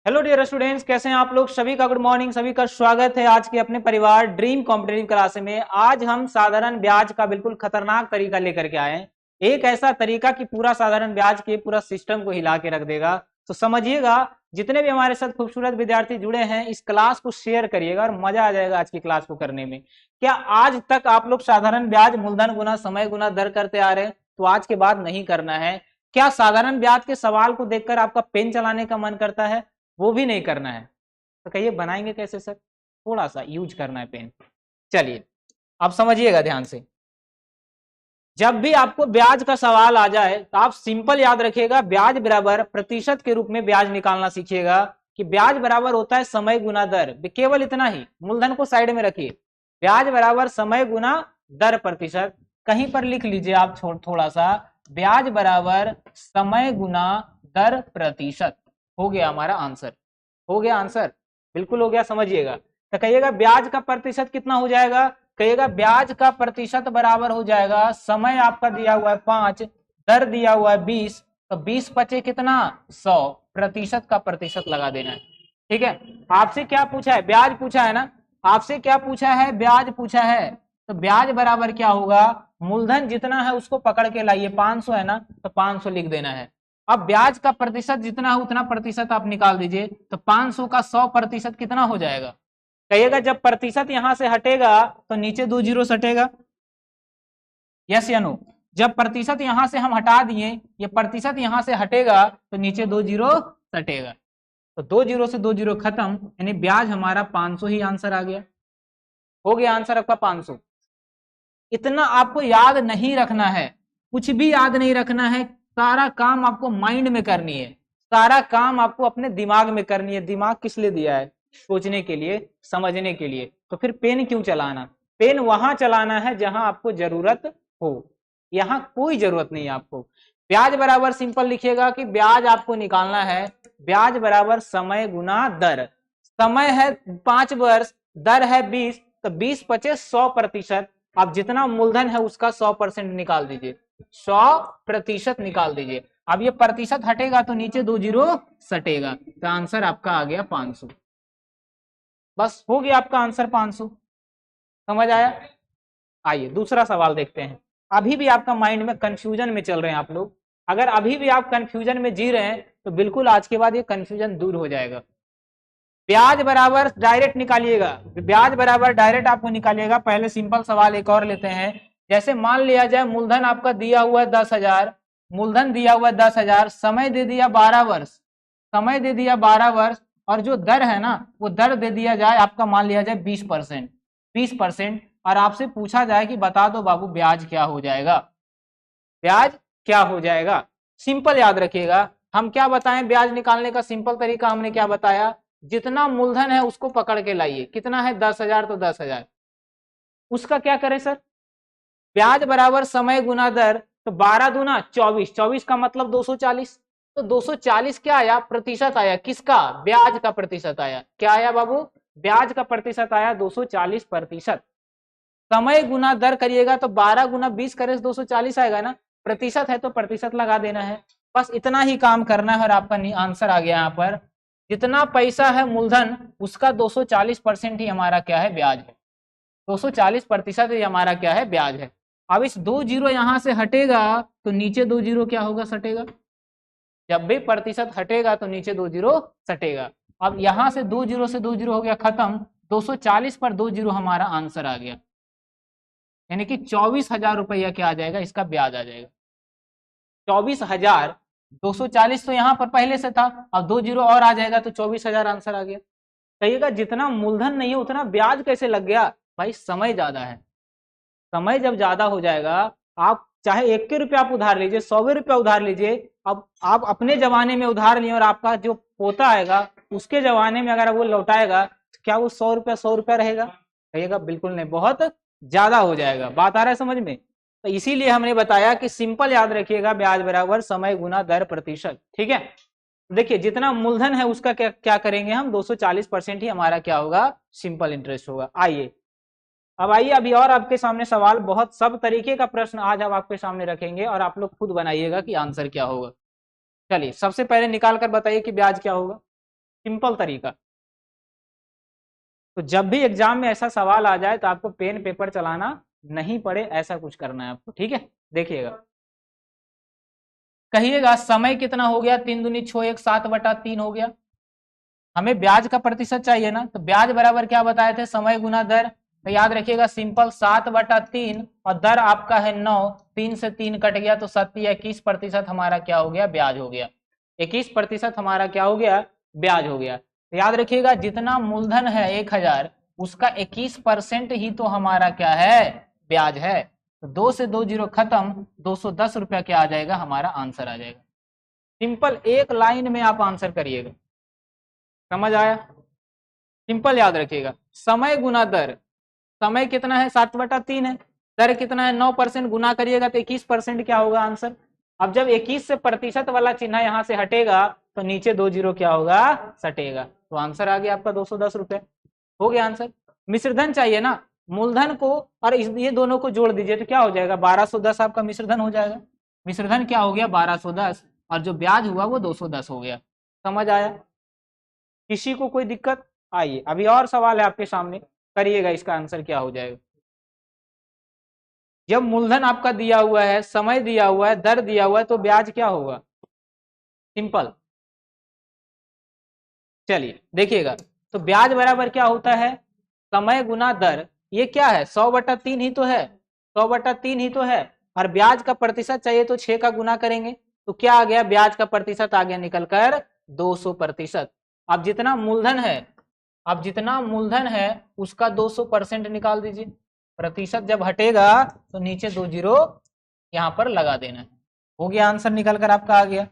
Hello dear students, कैसे हैं आप लोग। सभी का गुड मॉर्निंग, सभी का स्वागत है आज के अपने परिवार ड्रीम कॉम्पिटेटिव क्लास में। आज हम साधारण ब्याज का बिल्कुल खतरनाक तरीका लेकर के आए हैं। एक ऐसा तरीका कि पूरा साधारण ब्याज के पूरा सिस्टम को हिला के रख देगा। तो समझिएगा, जितने भी हमारे साथ खूबसूरत विद्यार्थी जुड़े हैं इस क्लास को शेयर करिएगा और मजा आ जाएगा आज की क्लास को करने में। क्या आज तक आप लोग साधारण ब्याज मूलधन गुना समय गुना दर करते आ रहे हैं? तो आज के बाद नहीं करना है। क्या साधारण ब्याज के सवाल को देखकर आपका पेन चलाने का मन करता है? वो भी नहीं करना है। तो कहिए बनाएंगे कैसे सर? थोड़ा सा यूज करना है पेन। चलिए अब समझिएगा ध्यान से। जब भी आपको ब्याज का सवाल आ जाए तो आप सिंपल याद रखिएगा, ब्याज बराबर प्रतिशत के रूप में ब्याज निकालना सीखिएगा कि ब्याज बराबर होता है समय गुना दर। केवल इतना ही, मूलधन को साइड में रखिए। ब्याज बराबर समय गुना दर प्रतिशत। कहीं पर लिख लीजिए आप थोड़ा सा, ब्याज बराबर समय गुना दर प्रतिशत। हो गया हमारा आंसर। हो गया आंसर, बिल्कुल हो गया। समझिएगा तो कहिएगा ब्याज का प्रतिशत कितना हो जाएगा। कहिएगा ब्याज का प्रतिशत बराबर हो जाएगा, समय आपका दिया हुआ है 5, दर दिया हुआ है 20, तो 20 बचे कितना 100, प्रतिशत का प्रतिशत लगा देना है। ठीक है, आपसे क्या पूछा है? ब्याज पूछा है ना। आपसे क्या पूछा है? ब्याज पूछा है। तो ब्याज बराबर क्या होगा? मूलधन जितना है उसको पकड़ के लाइए, 500 है ना, तो 500 लिख देना है। अब ब्याज का प्रतिशत जितना है उतना प्रतिशत आप निकाल दीजिए, तो 500 का 100% कितना हो जाएगा? कहिएगा जब प्रतिशत यहां से हटेगा तो नीचे 2 जीरो हटेगा। यस या नो? जब प्रतिशत यहां से हम हटा दिए, ये प्रतिशत यहां से हटेगा तो नीचे 2 जीरो हटेगा। तो 2 जीरो से 2 जीरो खत्म, यानी ब्याज हमारा 500 ही आंसर आ गया। हो गया आंसर आपका 500। इतना आपको याद नहीं रखना है, कुछ भी याद नहीं रखना है। सारा काम आपको माइंड में करनी है, सारा काम आपको अपने दिमाग में करनी है। दिमाग किस लिए दिया है? सोचने के लिए, समझने के लिए। तो फिर पेन क्यों चलाना? पेन वहां चलाना है जहां आपको जरूरत हो, यहां कोई जरूरत नहीं है आपको। ब्याज बराबर सिंपल लिखिएगा कि ब्याज आपको निकालना है, ब्याज बराबर समय गुना दर। समय है 5 वर्ष, दर है 20, तो 20 पचे 100%। आप जितना मूलधन है उसका 100% निकाल दीजिए, 100% निकाल दीजिए। अब ये प्रतिशत हटेगा तो नीचे 2 जीरो सटेगा, तो आंसर आपका आ गया 500। बस हो गया आपका आंसर 500। समझ आया? आइए दूसरा सवाल देखते हैं। अभी भी आपका माइंड में कंफ्यूजन में चल रहे हैं आप लोग। अगर अभी भी आप कंफ्यूजन में जी रहे हैं तो बिल्कुल आज के बाद ये कंफ्यूजन दूर हो जाएगा। ब्याज बराबर डायरेक्ट निकालिएगा, ब्याज बराबर डायरेक्ट आपको निकालिएगा। पहले सिंपल सवाल एक और लेते हैं। जैसे मान लिया जाए मूलधन आपका दिया हुआ है 10,000, मूलधन दिया हुआ है 10,000, समय दे दिया 12 वर्ष, समय दे दिया 12 वर्ष, और जो दर है ना वो दर दे दिया जाए आपका, मान लिया जाए 20%, 20%। और आपसे पूछा जाए कि बता दो बाबू ब्याज क्या हो जाएगा, ब्याज क्या हो जाएगा। सिंपल याद रखिएगा, हम क्या बताएं ब्याज निकालने का सिंपल तरीका हमने क्या बताया? जितना मूलधन है उसको पकड़ के लाइए। कितना है? 10,000, तो 10,000 उसका क्या करें सर? ब्याज बराबर समय गुना दर, तो 12 दूना 24, 24 का मतलब 240। तो 240 क्या आया? प्रतिशत आया। किसका? ब्याज का प्रतिशत आया। क्या आया बाबू? ब्याज का प्रतिशत आया 240%। समय गुना दर करिएगा तो 12 गुना 20 करे 240 आएगा ना, प्रतिशत है तो प्रतिशत लगा देना है। बस इतना ही काम करना है और आपका आंसर आ गया। यहाँ पर जितना पैसा है मूलधन उसका 240% ही हमारा क्या है? ब्याज है। 240% ही हमारा क्या है? ब्याज है। अब इस 2 जीरो यहां से हटेगा तो नीचे 2 जीरो क्या होगा? सटेगा। जब भी प्रतिशत हटेगा तो नीचे 2 जीरो सटेगा। अब यहां से 2 जीरो से 2 जीरो हो गया खत्म, 240 पर 2 जीरो हमारा आंसर आ गया, यानी कि 24,000 रुपया क्या आ जाएगा? इसका ब्याज आ जाएगा 24,000। 240 तो यहाँ पर पहले से था, अब 2 जीरो और आ जाएगा तो 24,000 आंसर आ गया। कहिएगा जितना मूलधन नहीं है उतना ब्याज कैसे लग गया? भाई समय ज्यादा है। समय जब ज्यादा हो जाएगा, आप चाहे 1 रुपया आप उधार लीजिए, 100 रुपया उधार लीजिए। अब आप अपने जमाने में उधार लिए और आपका जो पोता आएगा उसके जमाने में अगर वो लौटाएगा तो क्या वो 100 रुपया 100 रुपया रहेगा? कहिएगा बिल्कुल नहीं, बहुत ज्यादा हो जाएगा। बात आ रहा है समझ में? तो इसीलिए हमने बताया कि सिंपल याद रखिएगा, ब्याज बराबर समय गुना दर प्रतिशत। ठीक है, देखिए जितना मूलधन है उसका क्या क्या करेंगे हम? 240% ही हमारा क्या होगा? सिंपल इंटरेस्ट होगा। आइए अब आइए, अभी और आपके सामने सवाल, बहुत सब तरीके का प्रश्न आज हम आपके सामने रखेंगे और आप लोग खुद बनाइएगा कि आंसर क्या होगा। चलिए सबसे पहले निकाल कर बताइए कि ब्याज क्या होगा। सिंपल तरीका। तो जब भी एग्जाम में ऐसा सवाल आ जाए तो आपको पेन पेपर चलाना नहीं पड़े, ऐसा कुछ करना है आपको, ठीक है। देखिएगा, कहिएगा समय कितना हो गया, 3 दूनी 6 1 7/3 हो गया। हमें ब्याज का प्रतिशत चाहिए ना, तो ब्याज बराबर क्या बताए थे, समय गुना दर। तो याद रखिएगा सिंपल 7/3 और दर आपका है 9, 3 से 3 कट गया तो 21% हमारा क्या हो गया, ब्याज हो गया। 21% हमारा क्या हो गया, ब्याज हो गया। तो याद रखिएगा जितना मूलधन है 1000, उसका 21% ही तो हमारा क्या है, ब्याज है। तो 2 से 2 जीरो खत्म, 210 रुपया क्या आ जाएगा, हमारा आंसर आ जाएगा। सिंपल एक लाइन में आप आंसर करिएगा, समझ आया। सिंपल याद रखिएगा, समय गुना दर, समय कितना है 7/3 है, दर कितना है 9%, गुना करिएगा तो 21% क्या होगा आंसर। अब जब 21 से प्रतिशत वाला चिन्ह यहाँ से हटेगा तो नीचे 2 जीरो क्या होगा, सटेगा, तो आंसर आ गया आपका 210 रुपए, हो गया आंसर। मिश्रधन चाहिए ना, मूलधन को और ये दोनों को जोड़ दीजिए तो क्या हो जाएगा, 1210 आपका मिश्रधन हो जाएगा। मिश्रधन क्या हो गया, 1210, और जो ब्याज हुआ वो 210 हो गया। समझ आया, किसी को कोई दिक्कत। आइए अभी और सवाल है आपके सामने, करिएगा इसका आंसर क्या हो जाएगा। जब मूलधन आपका दिया हुआ है, समय दिया हुआ है, दर दिया हुआ है, तो ब्याज क्या होगा, सिंपल। चलिए देखिएगा, तो ब्याज बराबर क्या होता है, समय गुना दर। ये क्या है, 100/3 ही तो है, 100/3 ही तो है। और ब्याज का प्रतिशत चाहिए तो 6 का गुना करेंगे तो क्या आ गया, ब्याज का प्रतिशत आ गया निकलकर 200%। अब जितना मूलधन है, अब जितना मूलधन है उसका 200% निकाल दीजिए। प्रतिशत जब हटेगा तो नीचे 2 जीरो यहाँ पर लगा देना है। हो गया आंसर निकल कर आपका आ गया।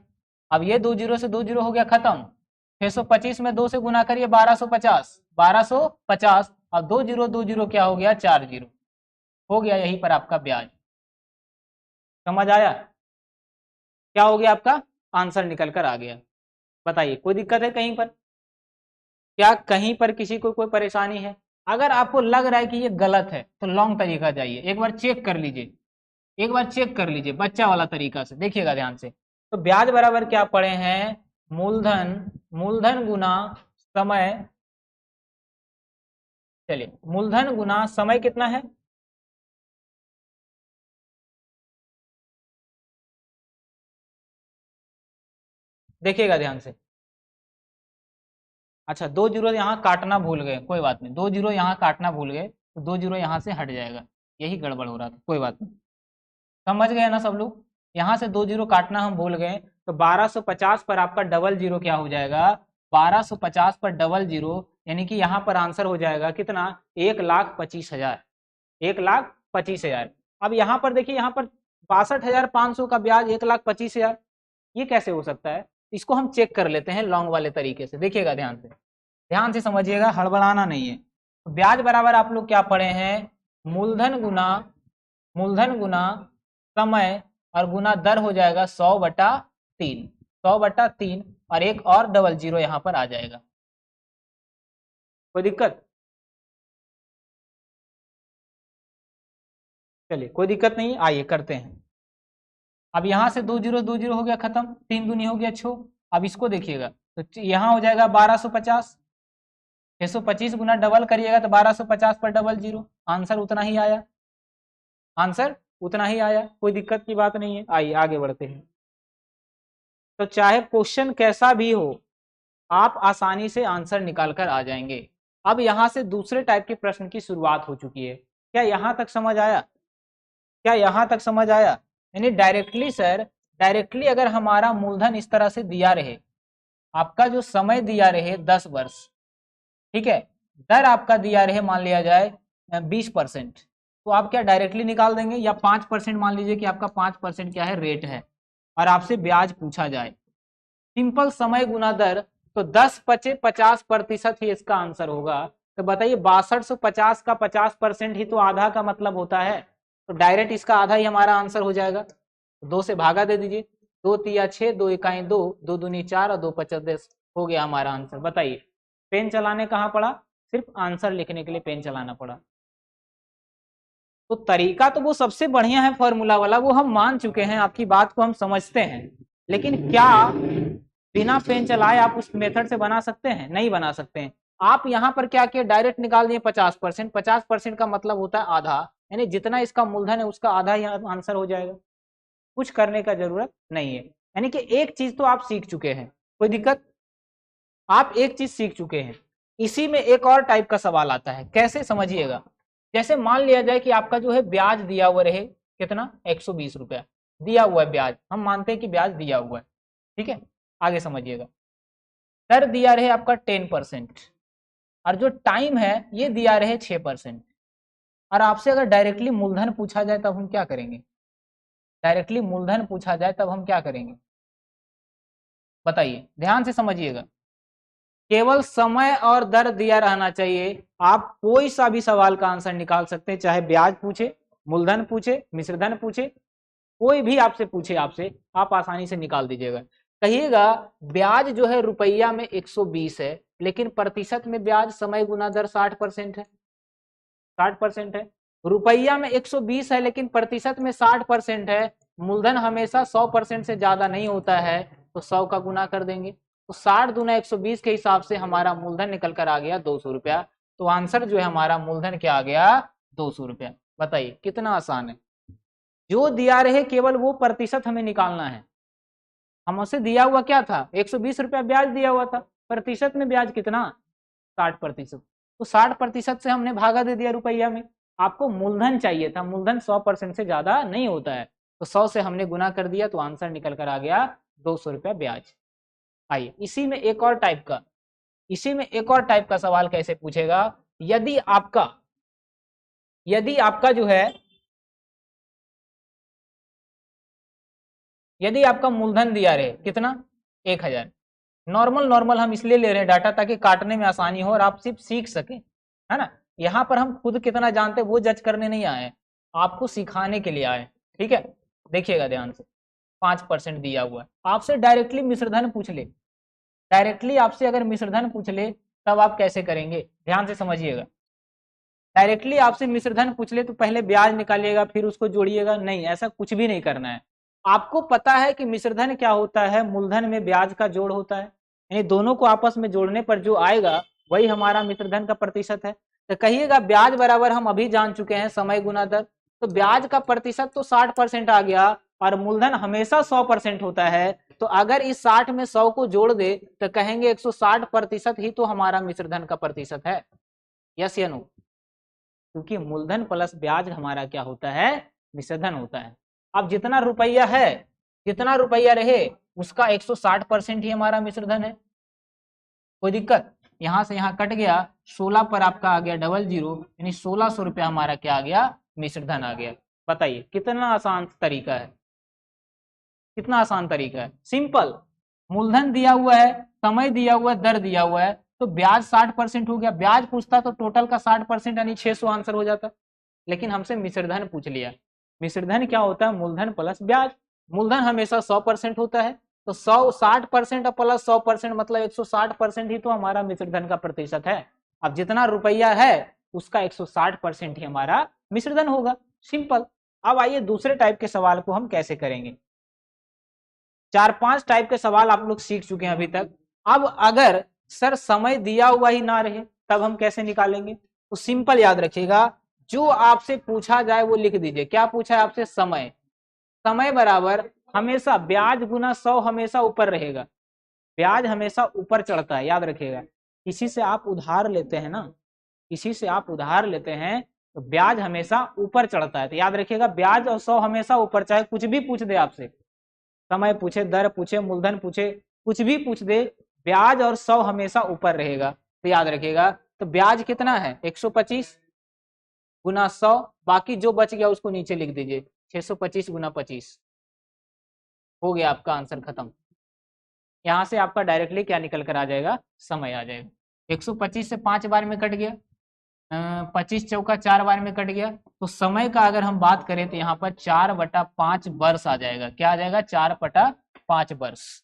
अब ये 2 जीरो से 2 जीरो हो गया खत्म, 625 में 2 से गुना करिए 1250, 1250, और 2 जीरो 2 जीरो क्या हो गया, 4 जीरो हो गया, यहीं पर आपका ब्याज। समझ आया, क्या हो गया आपका आंसर निकल कर आ गया। बताइए कोई दिक्कत है कहीं पर, क्या कहीं पर किसी को कोई परेशानी है। अगर आपको लग रहा है कि ये गलत है तो लॉन्ग तरीका जाइए, एक बार चेक कर लीजिए, एक बार चेक कर लीजिए बच्चा वाला तरीका से, देखिएगा ध्यान से। तो ब्याज बराबर क्या पढ़े हैं, मूलधन, मूलधन गुना समय। चलिए मूलधन गुना समय कितना है, देखिएगा ध्यान से। अच्छा 2 जीरो यहाँ काटना भूल गए, कोई बात नहीं, 2 जीरो यहाँ काटना भूल गए तो 2 जीरो यहाँ से हट जाएगा, यही गड़बड़ हो रहा था, कोई बात नहीं। समझ गए ना सब लोग, यहाँ से 2 जीरो काटना हम भूल गए, तो 1250 पर आपका डबल जीरो क्या हो जाएगा, 1250 पर डबल जीरो, यानी कि यहाँ पर आंसर हो जाएगा कितना, 1,25,000, 1,25,000। अब यहाँ पर देखिए, यहाँ पर 62,500 का ब्याज, 1,25,000, ये कैसे हो सकता है, इसको हम चेक कर लेते हैं लॉन्ग वाले तरीके से। देखिएगा ध्यान से, ध्यान से समझिएगा, हड़बड़ाना नहीं है। तो ब्याज बराबर आप लोग क्या पढ़े हैं, मूलधन गुना, मूलधन गुना समय और गुना दर हो जाएगा 100/3, 100/3, और एक और डबल जीरो यहाँ पर आ जाएगा। कोई दिक्कत, चलिए कोई दिक्कत नहीं, आइए करते हैं। अब यहाँ से 2 जीरो हो गया खत्म, 3 दूनी हो गया 6। अब इसको देखिएगा, तो यहाँ हो जाएगा 1250, 625 गुना डबल करिएगा तो 1250 पर डबल जीरो, आंसर उतना ही आया, आंसर उतना ही आया, कोई दिक्कत की बात नहीं है। आइए आगे बढ़ते हैं। तो चाहे क्वेश्चन कैसा भी हो, आप आसानी से आंसर निकाल कर आ जाएंगे। अब यहां से दूसरे टाइप के प्रश्न की शुरुआत हो चुकी है। क्या यहां तक समझ आया, क्या यहां तक समझ आया, यानी डायरेक्टली सर, डायरेक्टली अगर हमारा मूलधन इस तरह से दिया रहे, आपका जो समय दिया रहे 10 वर्ष, ठीक है, दर आपका दिया रहे मान लिया जाए 20%, तो आप क्या डायरेक्टली निकाल देंगे, या 5% मान लीजिए कि आपका 5% क्या है, रेट है, और आपसे ब्याज पूछा जाए, सिंपल समय गुना दर, तो 10 पचे 50% ही इसका आंसर होगा। तो बताइए 6250 का 50% ही तो आधा का मतलब होता है, तो डायरेक्ट इसका आधा ही हमारा आंसर हो जाएगा। तो 2 से भागा दे दीजिए, 2 तिया 6, 2 इकाई 2, 2 दूनी 4 और 2 पचा 10, हो गया हमारा आंसर। बताइए पेन चलाने कहाँ पड़ा, सिर्फ आंसर लिखने के लिए पेन चलाना पड़ा। तो तरीका तो वो सबसे बढ़िया है फॉर्मूला वाला, वो हम मान चुके हैं, आपकी बात को हम समझते हैं, लेकिन क्या बिना पेन चलाए आप उस मेथड से बना सकते हैं? नहीं बना सकते हैं। आप यहाँ पर क्या किए, डायरेक्ट निकाल दिए 50%। 50% का मतलब होता है आधा, यानी जितना इसका मूलधन है उसका आधा ही आंसर हो जाएगा। कुछ करने का जरूरत नहीं है। यानी कि एक चीज तो आप सीख चुके हैं, कोई दिक्कत, आप एक चीज सीख चुके हैं। इसी में एक और टाइप का सवाल आता है, कैसे समझिएगा। जैसे मान लिया जाए कि आपका जो है ब्याज दिया हुआ रहे, कितना, 120 रुपया दिया हुआ है ब्याज, हम मानते हैं कि ब्याज दिया हुआ है, ठीक है। आगे समझिएगा, दर दिया रहे आपका 10%, और जो टाइम है ये दिया रहे 6%। और आपसे अगर डायरेक्टली मूलधन पूछा जाए तब हम क्या करेंगे? डायरेक्टली मूलधन पूछा जाए तब हम क्या करेंगे, बताइए, ध्यान से समझिएगा। केवल समय और दर दिया रहना चाहिए, आप कोई सा भी सवाल का आंसर निकाल सकते हैं, चाहे ब्याज पूछे, मूलधन पूछे, मिश्रधन पूछे, कोई भी आपसे पूछे, आपसे आप आसानी से निकाल दीजिएगा। कहिएगा ब्याज जो है रुपया में 120 है, लेकिन प्रतिशत में ब्याज समय गुना दर 60% है, 60% है। रुपया में 120 है लेकिन प्रतिशत में 60% है, मूलधन हमेशा 100% से ज्यादा नहीं होता है, तो 100 का गुना कर देंगे, तो 60 दूना 120 के हिसाब से हमारा मूलधन निकल कर आ गया 200 रुपया। तो आंसर जो है हमारा मूलधन क्या आ गया, 200 रुपया। बताइए कितना आसान है। जो दिया रहे केवल वो प्रतिशत हमें निकालना है। हमसे दिया हुआ क्या था, 120 रुपया ब्याज दिया हुआ था, प्रतिशत में ब्याज कितना, 60%। तो 60% से हमने भागा दे दिया रुपया में। आपको मूलधन चाहिए था, मूलधन 100% से ज्यादा नहीं होता है, तो 100 से हमने गुना कर दिया, तो आंसर निकल कर आ गया 200 रुपया ब्याज। आइए इसी में एक और टाइप का, इसी में एक और टाइप का सवाल कैसे पूछेगा, यदि आपका जो है, यदि आपका मूलधन दिया रहे कितना, 1000। नॉर्मल हम इसलिए ले रहे हैं डाटा ताकि काटने में आसानी हो और आप सिर्फ सीख सके, है ना। यहाँ पर हम खुद कितना जानते हैं वो जज करने नहीं आए, आपको सिखाने के लिए आए, ठीक है। देखिएगा ध्यान से, 5% दिया हुआ है, आपसे डायरेक्टली मिश्रधन पूछ ले, डायरेक्टली आपसे अगर मिश्रधन पूछ ले तब आप कैसे करेंगे, ध्यान से समझिएगा। डायरेक्टली आपसे मिश्रधन पूछ ले तो पहले ब्याज निकालिएगा फिर उसको जोड़िएगा, नहीं, ऐसा कुछ भी नहीं करना है। आपको पता है कि मिश्रधन क्या होता है, मूलधन में ब्याज का जोड़ होता है, यानी दोनों को आपस में जोड़ने पर जो आएगा वही हमारा मिश्रधन का प्रतिशत है। तो कहिएगा ब्याज बराबर हम अभी जान चुके हैं समय गुना दर, तो ब्याज का प्रतिशत तो 60% आ गया, और मूलधन हमेशा 100% होता है, तो अगर इस 60 में 100 को जोड़ दे तो कहेंगे 160% ही तो हमारा मिश्रधन का प्रतिशत है। यस या नो, क्योंकि मूलधन प्लस ब्याज हमारा क्या होता है, मिश्रधन होता है। अब जितना रुपया है, जितना रुपया रहे उसका 160% ही हमारा मिश्रधन है। कोई दिक्कत, यहां से यहां कट गया, 16 पर आपका आ गया 00, यानी 1600 रुपया हमारा क्या आ गया, मिश्रधन आ गया। बताइए कितना आसान तरीका है, कितना आसान तरीका है, सिंपल। मूलधन दिया हुआ है, समय दिया हुआ है, दर दिया हुआ है, तो ब्याज 60% हो गया, ब्याज पूछता तो टोटल का 60% यानी 600 आंसर हो जाता, लेकिन हमसे मिश्रधन पूछ लिया। मिश्रधन क्या होता है, मूलधन प्लस ब्याज। मूलधन हमेशा 100% होता है, तो 60% प्लस 100% मतलब 160% ही तो हमारा मिश्रधन का प्रतिशत है। अब जितना रुपया है उसका 160% ही हमारा मिश्रधन होगा, सिंपल। अब आइए दूसरे टाइप के सवाल को हम कैसे करेंगे। 4-5 टाइप के सवाल आप लोग सीख चुके हैं अभी तक। अब अगर सर समय दिया हुआ ही ना रहे तब हम कैसे निकालेंगे, तो सिंपल याद रखिएगा, जो आपसे पूछा जाए वो लिख दीजिए। क्या पूछा है आपसे, समय, समय बराबर हमेशा ब्याज गुना 100 हमेशा ऊपर रहेगा, ब्याज हमेशा ऊपर चढ़ता है, याद रखिएगा। किसी से आप उधार लेते हैं ना, किसी से आप उधार लेते हैं तो ब्याज हमेशा ऊपर चढ़ता है, तो याद रखिएगा ब्याज और 100 हमेशा ऊपर, चाहे कुछ भी पूछ दे आपसे, समय पूछे, दर पूछे, मूलधन पूछे, कुछ भी पूछ दे, ब्याज और 100 हमेशा ऊपर रहेगा, तो याद रखिएगा। तो ब्याज कितना है, 125 गुना 100, बाकी जो बच गया उसको नीचे लिख दीजिए, 625 गुना 25, हो गया आपका आंसर खत्म। यहाँ से आपका डायरेक्टली क्या निकल कर आ जाएगा, समय आ जाएगा। 125 से 5 बार में कट गया, 25 चौका 4 बार में कट गया, तो समय का अगर हम बात करें तो यहाँ पर 4/5 वर्ष आ जाएगा। क्या आ जाएगा, 4/5 वर्ष,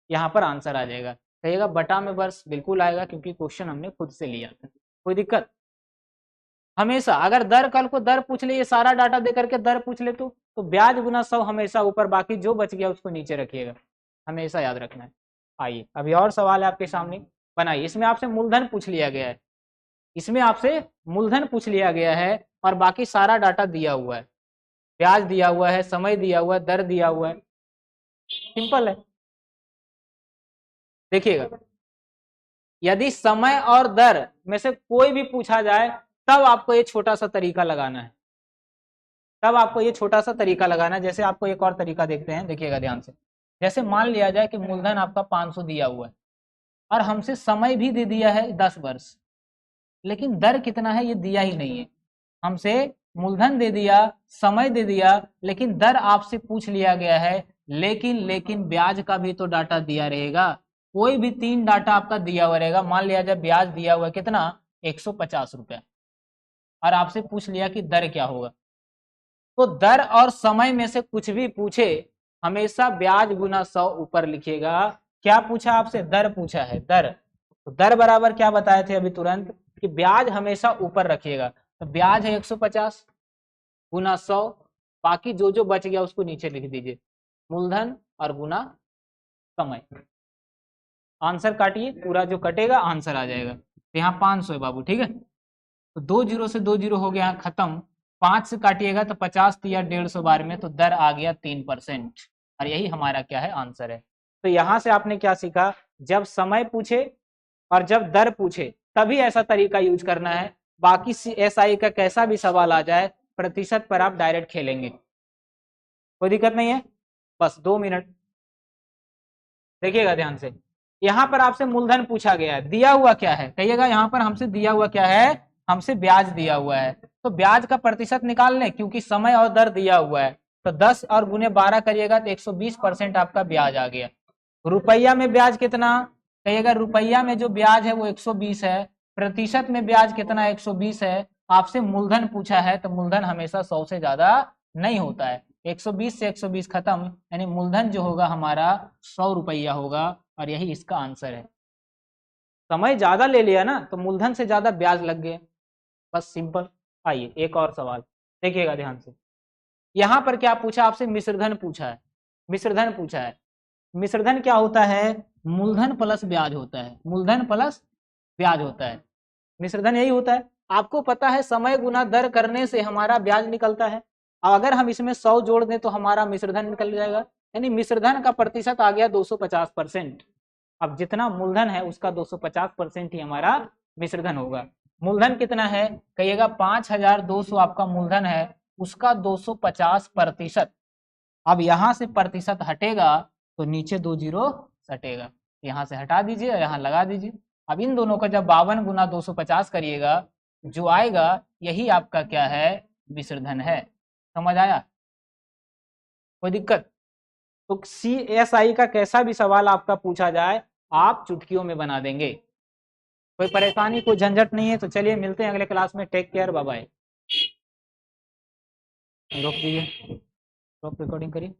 यहाँ पर आंसर आ जाएगा। कहिएगा बटा में वर्ष, बिल्कुल आएगा क्योंकि क्वेश्चन हमने खुद से लिया था। कोई दिक्कत, हमेशा अगर दर कल को दर पूछ ले, ये सारा डाटा दे करके दर पूछ ले तो ब्याज गुना 100 हमेशा ऊपर, बाकी जो बच गया उसको नीचे रखिएगा, हमेशा याद रखना है। आइए अभी और सवाल है आपके सामने, बनाइए। इसमें आपसे मूलधन पूछ लिया गया है, इसमें आपसे मूलधन पूछ लिया गया है और बाकी सारा डाटा दिया हुआ है, ब्याज दिया हुआ है, समय दिया हुआ है, दर दिया हुआ है, सिंपल है। देखिएगा, यदि समय और दर में से कोई भी पूछा जाए तब आपको ये छोटा सा तरीका लगाना है, तब आपको ये छोटा सा तरीका लगाना है। जैसे आपको एक और तरीका देखते हैं, देखिएगा ध्यान से। जैसे मान लिया जाए कि मूलधन आपका 500 दिया हुआ है और हमसे समय भी दे दिया है 10 वर्ष, लेकिन दर कितना है ये दिया ही नहीं है। हमसे मूलधन दे दिया, समय दे दिया, लेकिन दर आपसे पूछ लिया गया है, लेकिन ब्याज का भी तो डाटा दिया रहेगा। कोई भी 3 डाटा आपका दिया हुआ रहेगा। मान लिया जाए ब्याज दिया हुआ है कितना, 150 रुपया, और आपसे पूछ लिया कि दर क्या होगा। तो दर और समय में से कुछ भी पूछे, हमेशा ब्याज गुना 100 ऊपर लिखिएगा। क्या पूछा आपसे, दर पूछा है, दर। तो दर बराबर क्या बताए थे अभी तुरंत, कि ब्याज हमेशा ऊपर रखिएगा। तो ब्याज है 150 गुना 100, बाकी जो जो बच गया उसको नीचे लिख दीजिए, मूलधन और गुना समय। आंसर काटिए, पूरा जो कटेगा आंसर आ जाएगा। तो यहाँ 500 है बाबू, ठीक है। तो 2 जीरो से 2 जीरो हो गया खत्म। 5 से काटिएगा तो 50 या 150 बार में, तो दर आ गया 3%, और यही हमारा क्या है, आंसर है। तो यहाँ से आपने क्या सीखा, जब समय पूछे और जब दर पूछे तभी ऐसा तरीका यूज करना है। बाकी एसआई का कैसा भी सवाल आ जाए, प्रतिशत पर आप डायरेक्ट खेलेंगे, कोई दिक्कत नहीं है। बस 2 मिनट देखिएगा ध्यान से। यहाँ पर आपसे मूलधन पूछा गया है, दिया हुआ क्या है, कहिएगा यहाँ पर हमसे दिया हुआ क्या है, हमसे ब्याज दिया हुआ है। तो ब्याज का प्रतिशत निकाल लें, क्योंकि समय और दर दिया हुआ है। तो 10 और गुने 12 करिएगा तो 120% आपका ब्याज आ गया। रुपया में ब्याज कितना, कहिएगा रुपया में जो ब्याज है वो 120 है। प्रतिशत में ब्याज कितना, 120 है। आपसे मूलधन पूछा है तो मूलधन हमेशा 100 से ज्यादा नहीं होता है। 120 से 120 खत्म, यानी मूलधन जो होगा हमारा 100 रुपया होगा, और यही इसका आंसर है। समय ज्यादा ले लिया ना तो मूलधन से ज्यादा ब्याज लग गया, बस सिंपल। आइए एक और सवाल देखिएगा ध्यान से। यहाँ पर क्या पूछा आपसे, मिश्रधन पूछा है। मिश्रधन पूछा है, मिश्रधन क्या होता है, मूलधन प्लस ब्याज होता है, मूलधन प्लस ब्याज होता है। मिश्रधन यही होता है। आपको पता है समय गुना दर करने से हमारा ब्याज निकलता है, और अगर हम इसमें 100 जोड़ दें तो हमारा मिश्रधन निकल जाएगा। यानी मिश्रधन का प्रतिशत आ गया 250%। अब जितना मूलधन है उसका 250% ही हमारा मिश्रधन होगा। मूलधन कितना है, कहिएगा 5200 आपका मूलधन है, उसका 250%। अब यहां से प्रतिशत हटेगा तो नीचे 2 जीरो सटेगा, यहां से हटा दीजिए, यहां लगा दीजिए। अब इन दोनों का जब 52 गुना 250 करिएगा, जो आएगा यही आपका क्या है, मिश्रधन है। समझ आया, कोई दिक्कत। तो CSI का कैसा भी सवाल आपका पूछा जाए, आप चुटकियों में बना देंगे, कोई परेशानी कोई झंझट नहीं है। तो चलिए मिलते हैं अगले क्लास में, टेक केयर, बाय बाय। रोक दीजिए, रोक, रिकॉर्डिंग करिए।